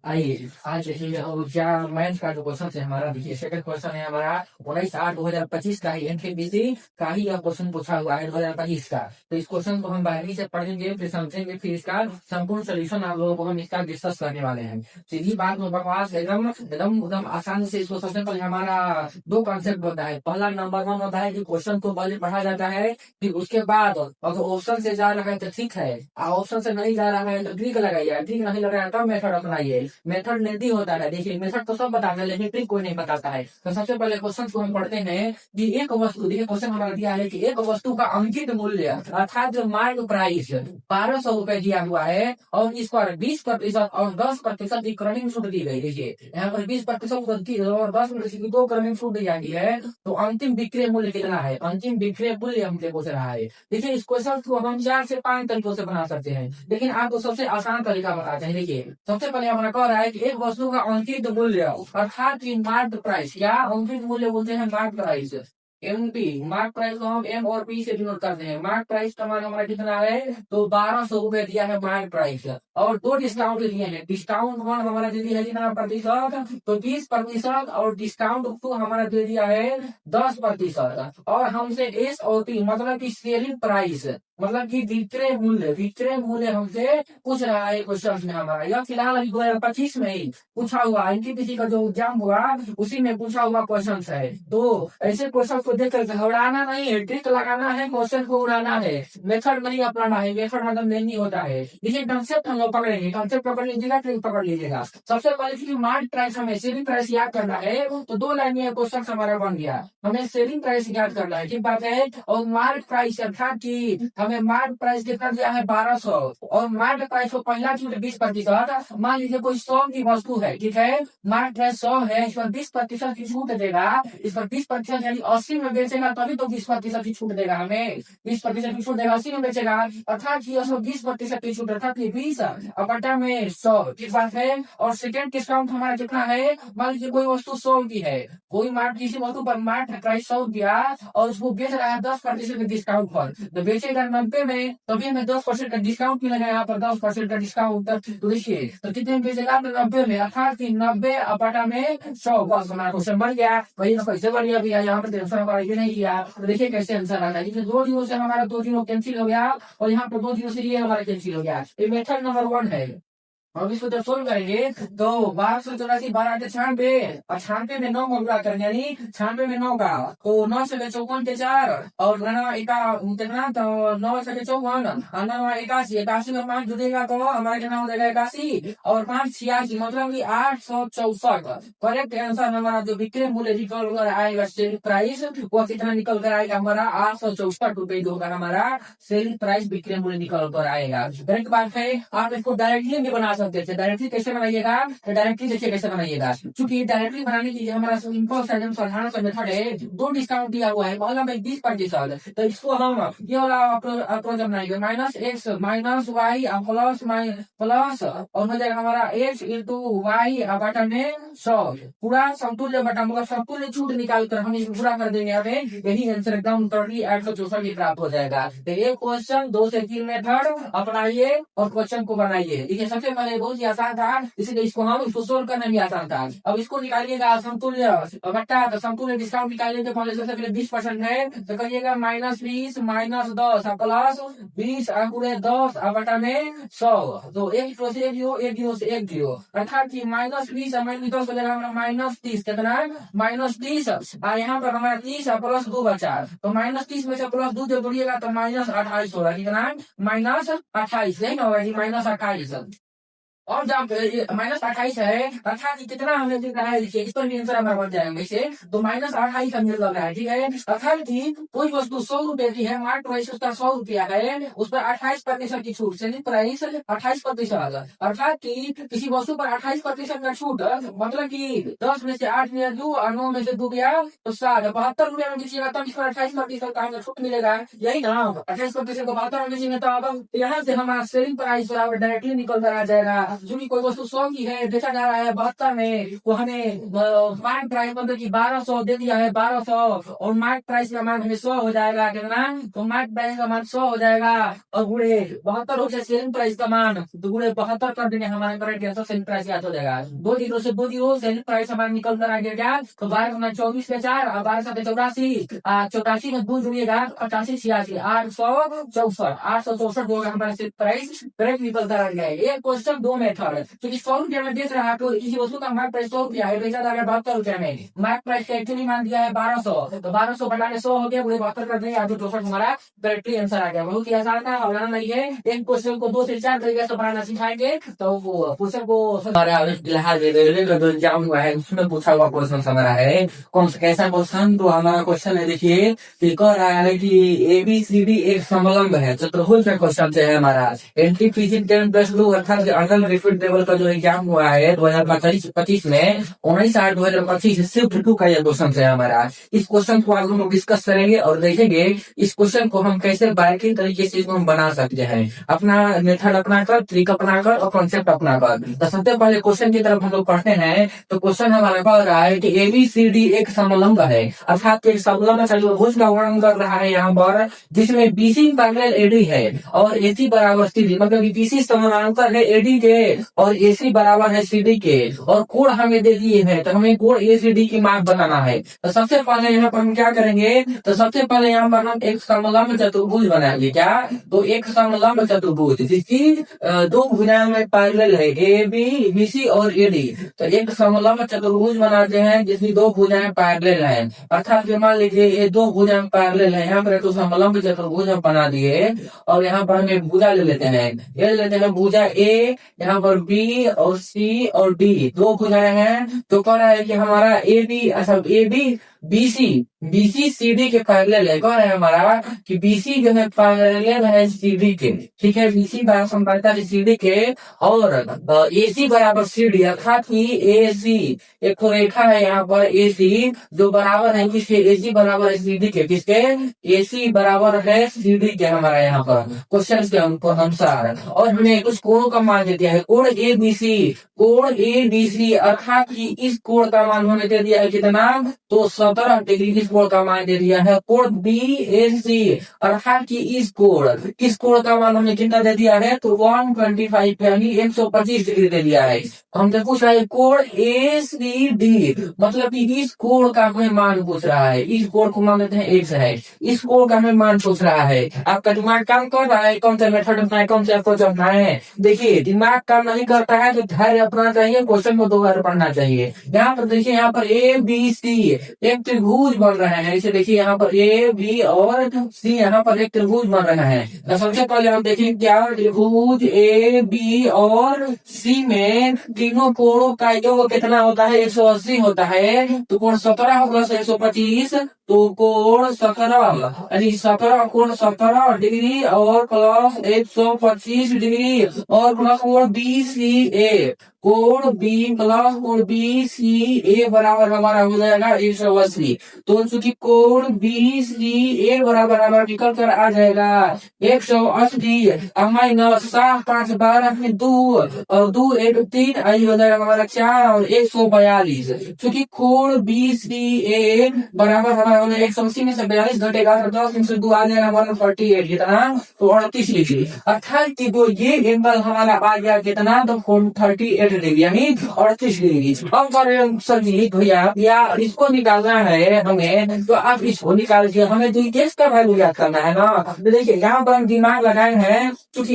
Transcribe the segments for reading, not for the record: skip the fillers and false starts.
आइए आज देखिए क्या मैथ का जो क्वेश्चन है हमारा। देखिए सेकंड क्वेश्चन है हमारा 19/8/2025 का ही एनटीपीसी का ही यह क्वेश्चन पूछा हुआ है 2025 का। तो इस क्वेश्चन को हम बारीकी से पढ़ेंगे, फिर समझेंगे, फिर इसका संपूर्ण सोल्यूशन आप लोगों को हम इसका डिस्कस करने वाले हैं। सीधी बात में बकवास एकदम एकदम एकदम आसान से इसको सबसे पहले हमारा दो कॉन्सेप्ट होता है। पहला नंबर वन होता है कि क्वेश्चन को पहले पढ़ा जाता है, फिर उसके बाद अगर ऑप्शन से जा रहा है तो ठीक है, ऑप्शन से नहीं जा रहा है तो ट्रिक लगाइए, ट्रिक नहीं लगाया तो मेथड अपनाइए। मेथड लेंदी होता है, देखिए मेथड तो सब बताते हैं लेकिन ट्रिक कोई नहीं बताता है। तो सबसे पहले क्वेश्चन को हम पढ़ते हैं कि एक वस्तु, देखिए क्वेश्चन हमारा दिया है कि एक वस्तु का अंकित मूल्य अर्थात जो मार्क प्राइस 1200 रुपए दिया हुआ है और इस पर 20% और 10% की क्रमिंग छूट दी गई। देखिए यहाँ पर 20% और 10% की दो क्रमिंग छूट दी जाती है, तो अंतिम विक्रय मूल्य कितना है, अंतिम विक्रय मूल्य हमसे पूछ रहा है। देखिए इस क्वेश्चन को हम 4 से 5 तरीकों से बना सकते हैं, लेकिन आपको सबसे आसान तरीका बताते हैं। देखिए सबसे पहले हमारा कह रहा है कि एक वस्तु का अंकित मूल्य अर्थात कि मार्क प्राइस, क्या अंकित मूल्य बोलते हैं mark price, MP. Mark price को हम एम और पी से डिनोट करते हैं। मार्क प्राइस का मान हमारा कितना है, तो 1200 रुपए दिया है मार्क प्राइस, और दो डिस्काउंट दिए हैं। डिस्काउंट वन हमारा दे दिया है कितना प्रतिशत, तो 20%, और डिस्काउंट टू हमारा दे दिया है 10%। और हमसे एस और पी मतलब की सेलिंग प्राइस, मतलब कि विक्रय मूल्य, विक्रय मूल्य हमसे पूछ रहा है क्वेश्चन में हमारा। यह फिलहाल अभी 2025 में ही पूछा हुआ एनटीपीसी का जो एग्जाम हुआ उसी में पूछा हुआ क्वेश्चन है। तो ऐसे क्वेश्चन को देख कर घबराना नहीं है, ट्रिक लगाना है, क्वेश्चन को उड़ाना है, मेथड नहीं अपनाना है। मेथड मतलब नहीं होता है। देखिए कंसेप्ट हम लोग पकड़ेंगे, कंसेप्ट पकड़ लीजिएगा, ट्रिक पकड़ लीजिएगा। सबसे पहले मार्क प्राइस, हमें सेलिंग प्राइस याद करना है, तो दो लाइन में क्वेश्चन हमारा बन गया। हमें सेलिंग प्राइस याद करना है, ठीक बात है। और मार्क प्राइस अर्थात की हमें मार्क प्राइस कितना दिया है 1200, और मार्क प्राइस को पहला छूट 20%। मान लीजिए कोई 100 की वस्तु है, ठीक है, मार्क प्राइस 100 है, इस पर 20% की छूट देगा। इस पर 20% यानी 80 में बेचेगा तभी तो 20% की छूट देगा हमें। 20% की छूट देगा, 80 में बेचेगा, अर्थात की 20% की छूट अर्थात की 20 बटा में 100, ठीक बात है। और सेकेंड डिस्काउंट हमारा कितना है, मान लीजिए कोई वस्तु 100 की है, कोई मार्क किसी वस्तु पर मार्क प्राइस 100 दिया और उसको बेच रहा है 10% के डिस्काउंट पर, तो बेचेगा 90 में, तभी हमें 10% का डिस्काउंट मिलेगा। यहाँ पर 10% का डिस्काउंट, तो देखिए तो कितने में बेचेगा, 90 में, अर्थात की 90 बटा में 100। बस हमारा क्वेश्चन बन गया। वही कैसे बन गया भैया, यहाँ पर टेंशन हमारा ये नहीं किया। तो देखिए कैसे आंसर आता है। दो जीरो से हमारा 2 जीरो कैंसिल हो गया, और यहाँ पर 2 जीरो से ये हमारा कैंसिल हो गया। ये मेथड नंबर 1 है। अब इसको जब सोल्व करेंगे तो 1284, 12×96, और 96 में 9 गुणा करेंगे, यानी 96 में 9 का, तो 9 से 54 के 4, और 9 एका कितना, तो 9 से 54, और 9 81, 81 में 5 जुड़ेगा तो हमारा कितना हो जाएगा 81, और 5 86, मतलब कि 864। करेक्ट आंसर हमारा जो विक्रय मूल्य निकल कर आएगा सेलिंग प्राइस, वो कितना निकल कर आएगा हमारा 864 जो होगा हमारा सेलिंग प्राइस, विक्रय मूल्य निकल कर आएगा। करेक्ट बात है। आप इसको डायरेक्टली भी बना सकते थे। डायरेक्टली कैसे बनाइएगा, तो डायरेक्टली देखिए कैसे बनाइएगा। क्योंकि डायरेक्टली बनाने के लिए हमारा सिंपल साधारण सा मेथड है। दो डिस्काउंट दिया हुआ है, मतलब 20%, तो इसको हम ये वाला अप्रोच अपनाएंगे, minus X minus Y plus, और हो जाएगा हमारा एक्स इंटू वाई बटा में 100, पूरा समतुल्य बटा, मतलब समतुल्य छूट निकाल कर हम इसको पूरा कर देंगे। हमें यही आंसर एकदम टोटली 864 प्राप्त हो जाएगा। तो ये क्वेश्चन 2 से 3 मेथड अपनाइए और क्वेश्चन को बनाइए। देखिए सबसे पहले बहुत ही आसान था, इसीलिए इसको सोल्व करना भी आसान था। अब इसको निकालिएगा समतुल्य बट्टा, तो समतुल्य डिस्काउंट निकालिए। पहले सबसे पहले 20% है, तो कहिएगा -20 -10 प्लस 20 × 10 बटा में 100, तो एक जीरो से एक जीरो, अर्थात की -20 -10 हो जाएगा हमारा -30, कितना -30, और यहाँ पर हमारा 30 प्लस 2 बचा, तो -30 में से प्लस 2 जो जोड़िएगा तो -28 होगा, कितना -28, नहीं होगा -28। और जब -28 है, अर्थात कितना हमें दिख रहा है, देखिए इस पर भी आंसर हमारा बन जाएगा वैसे, तो -28 हमें लग रहा है, ठीक है। अर्थात की कोई वस्तु 100 रुपए की है, मार्क प्राइस उसका 100 रुपया है, उस पर 28% की छूट, सेलिंग प्राइस 28%, अर्थात की किसी वस्तु पर 28% का छूट, मतलब की 10 में से 8 में 2 और 9 में से 2 गया तो 7, 72 रुपया में बेचिएगा तब इस पर 28% का हमें छूट मिलेगा, यही ना। 28% को 72 में बेचेंगे तो अब यहाँ से हमारा सेलिंग प्राइस डायरेक्टली निकल कर आ जाएगा जो कि कोई वस्तु 100 की है, बेचा जा रहा है 72 में, तो हमें मार्केट प्राइस मतलब कि 1200 दे दिया है, 1200, और मार्केट प्राइस का मान हमें 100 हो जाएगा कितना, तो मार्केट प्राइस का मान 100 हो जाएगा, और गुणे 72 हो सेलिंग प्राइस का मान, तो गुणे 72 कर देंगे, हमारे करेक्ट आंसर सेलिंग प्राइस याद हो जाएगा। 2 जीरो से 2 जीरो सेलिंग प्राइस हमारा निकल कर आ गया क्या, तो 12 24 के 4 और 12 7 84, 84 में 2 जुड़िएगा 88 86 864 होगा हमारा सेलिंग प्राइस करेक्ट निकल कर आ गया है। ये क्वेश्चन 2 मेथड, क्योंकि 100 रुपया में बेच रहा है तो किसी वस्तु का मार्केट प्राइस 100 रुपया है, बेचा जा रहा है 72 रुपया में, मार्केट प्राइस का एक्चुअली मान दिया है 1200, तो 1200 बना के 100 हो गया, पूरे 72 कर देंगे, 864 हमारा करेक्टली आंसर आ गया। बहुत ही आसान है, बनाना नहीं है, एक क्वेश्चन को 2 से 4 तरीके से बनाना सिखाएंगे, तो वो क्वेश्चन को हमारा फिलहाल जो एग्जाम हुआ है उसमें पूछा हुआ क्वेश्चन हमारा है, कौन सा कैसा क्वेश्चन, तो हमारा क्वेश्चन है देखिए कि कह रहा है कि ABCD एक समलंब है, चतुर्भुज का क्वेश्चन है हमारा, एंटी फिजिक 10+2 अर्थात अर्नल रिपीट टेबल का जो एग्जाम हुआ है 2025 में 19/8/2025 शिफ्ट 2 का यह क्वेश्चन है हमारा। इस क्वेश्चन को आज हम डिस्कस करेंगे और देखेंगे इस क्वेश्चन को हम कैसे बारीकी तरीके से इसको हम बना सकते हैं, अपना मेथड अपनाकर, ट्रिक अपनाकर और कॉन्सेप्ट अपनाकर। तो सबसे पहले क्वेश्चन की तरफ हम लोग पढ़ते हैं, तो क्वेश्चन हमारा कह रहा है कि ABCD एक समलंब है, अर्थात एक समलंब चतुर्भुज का वर्णन कर रहा है यहाँ पर, जिसमें BC पैरेलल AD है और AC बराबर CD, मतलब BC समानांतर है AD के और AC बराबर है CD के, और कोण हमें दे दिए हैं, तो हमें कोण ACD की माप बनाना है। तो सबसे पहले यहाँ पर हम क्या करेंगे, तो सबसे पहले यहाँ पर हम एक समलंब चतुर्भुज बनाएंगे, क्या, तो एक समलंब चतुर्भुज जिसकी 2 भुजाएं में पैरेलल है, AB BC और AD, तो एक समलंब चतुर्भुज बनाते हैं जिसकी 2 भुजाएं पैरेलल है, अर्थात मान लीजिए ये 2 भुजाएं पैरेलल है, यहाँ पर तो समलंब चतुर्भुज हम बना दिए, और यहाँ पर हम एक भुजा ले लेते हैं, ये लेते हैं भुजा A, यहाँ पर B और C और D 2 भुजाएं हैं, तो कह रहा है कि हमारा AB BC CD के पैरेलल है, कह रहा है हमारा कि BC जो है पैरेलल है CD के, ठीक है, BC बराबर समपादिता है CD के, और AC बराबर CD, अर्थात कि AC एक तो रेखा है यहाँ पर AC जो बराबर है किसके, AC बराबर है CD के, किसके, AC बराबर है CD के हमारा यहाँ पर क्वेश्चन के अनुसार, और हमें कुछ कोणों का मान दे दिया है, कोण ABC अर्थात कि इस कोण का मान हमें दे दिया है कितना, तो 17 डिग्री इस कोण का मान दे दिया है। कोण BAC अर्थात कि इस कोण का मान हमने कितना दे दिया है, तो 125 यानी 125 डिग्री दे दिया है। हमसे पूछ रहा है कोण ACD, मतलब कि इस कोण का हमें मान पूछ रहा है, इस कोण को मान लेते हैं X है, इस कोण का हमें मान पूछ रहा है। आपका दिमाग काम कर रहा है, कौन सा मेथड अपनाए, कौन सा अप्रोच अपनाए, देखिए दिमाग काम नहीं करता है तो धैर्य अपनाना चाहिए, क्वेश्चन को 2 बार पढ़ना चाहिए। यहाँ पर देखिए, यहाँ पर ABC एक त्रिभुज बन रहे हैं, इसे देखिए यहाँ पर A B और C यहाँ पर एक त्रिभुज बन रहे हैं। तो सबसे पहले हम देखेंगे क्या, त्रिभुज A B और C में तीनों कोणों का योग कितना होता है, 180 होता है, तो कोण 17 प्लस 125, तो कोण 17 यानी 17 डिग्री और प्लस 125 डिग्री और प्लस कोण BCA, कोण B प्लस कोण BCA बराबर हमारा हो जाएगा 180, तो चूंकि कोण BCA बराबर हमारा निकल कर आ जाएगा 180 माइनस 7 5 12 में 2 और 2 1 3 आई हो जाएगा हमारा 4 और 142, चूंकि कोण BCA बराबर हमारा 180 में से 42 घटेगा तो 10 में से 2 आ जाएगा 148, कितना, तो 38 डिग्री, अर्थात कि जो ये एंगल हमारा आ गया कितना, तो 38 डिग्री यानी 38 डिग्री। अब करें सभी भैया या इसको निकालना है हमें, तो आप इसको निकाल के हमें केस का वैल्यू याद करना है ना। तो देखिए यहाँ पर हम दिमाग लगाए हैं, क्योंकि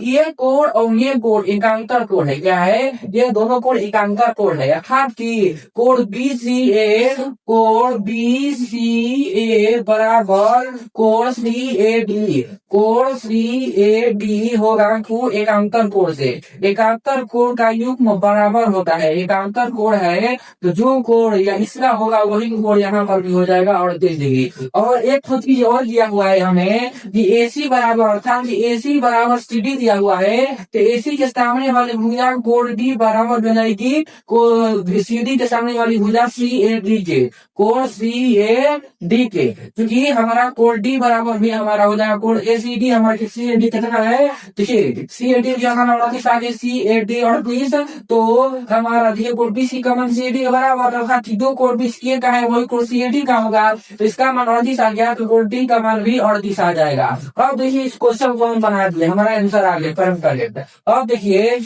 ये कोण और ये कोण एकांतर कोण है, क्या है, ये दोनों कोण एकांतर कोण है, अर्थात कि कोण BCA बराबर कोण CAD होगा एकांतर कोण से, एकांतर कोण का युग्म बराबर होता है, एकांतर कोण है, तो जो कोण या इसका होगा वही कोण यहाँ पर भी हो जाएगा 38 डिग्री। और एक चीज और दिया हुआ है हमें कि AC बराबर, अर्थात AC बराबर CD दिया हुआ है, तो AC के सामने वाली भुजा कोण D बराबर बनाएगी CD के सामने वाली भुजा CAD के, कोण CAD के, क्योंकि हमारा कोण D बराबर भी हमारा हो जाएगा कोण ACD। हमारे CAD कितना है, देखिए CAD जो हमारा 38 आगे CAD 38, तो हमारा देखिए कोण BC का मान CAD के बराबर, अर्थात दो कोण BCA का है वही कोण CAD का होगा, तो इसका मान 38 आ गया, तो कोण D का मान भी 38 आ जाएगा। अब देखिए इस क्वेश्चन को हम बना दिए, हमारा आंसर आ गया कर्म का लेते। अब देखिए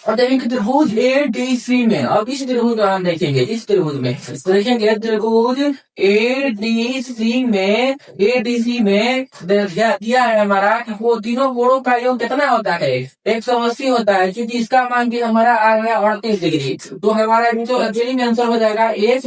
और देखेंगे त्रिभुज ADC में, अब इस त्रिभुज का हम देखेंगे, इस त्रिभुज में देखेंगे त्रिभुज ADC में दिया है हमारा वो तीनों कोणों का योग कितना होता है, 180 होता है, क्योंकि इसका मान भी हमारा आ गया 38 डिग्री। तो हमारा जो एक्चुअली में आंसर हो जाएगा H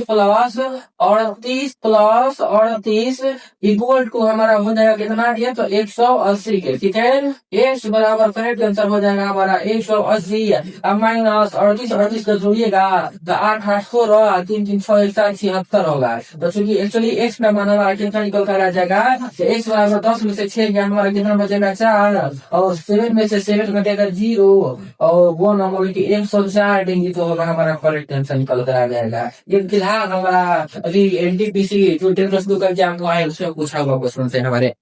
प्लस 38 इक्वल टू हमारा हो जाएगा कितना दिया, तो 180 के, ठीक है। H बराबर करेक्ट आंसर हो जाएगा हमारा 180। अब माइनस 38 का जोड़िएगा तो 8 8 16 3 3 6 1 7 76 होगा। तो चूंकि एक्चुअली एक्स का मान हमारा कितना निकल कर आ जाएगा, एक्स बराबर 10 में से 6 गया, हमारा कितना बचेगा 4, और 7 में से 7 घटेगा 0, और 1 नंबर की 104 डिग्री, तो होगा हमारा करेक्ट आंसर निकल कर आ जाएगा। ये फिलहाल हमारा अभी NTPC जो 10+2 का एग्जाम हुआ है उसमें पूछा हुआ क्वेश्चन से हमारे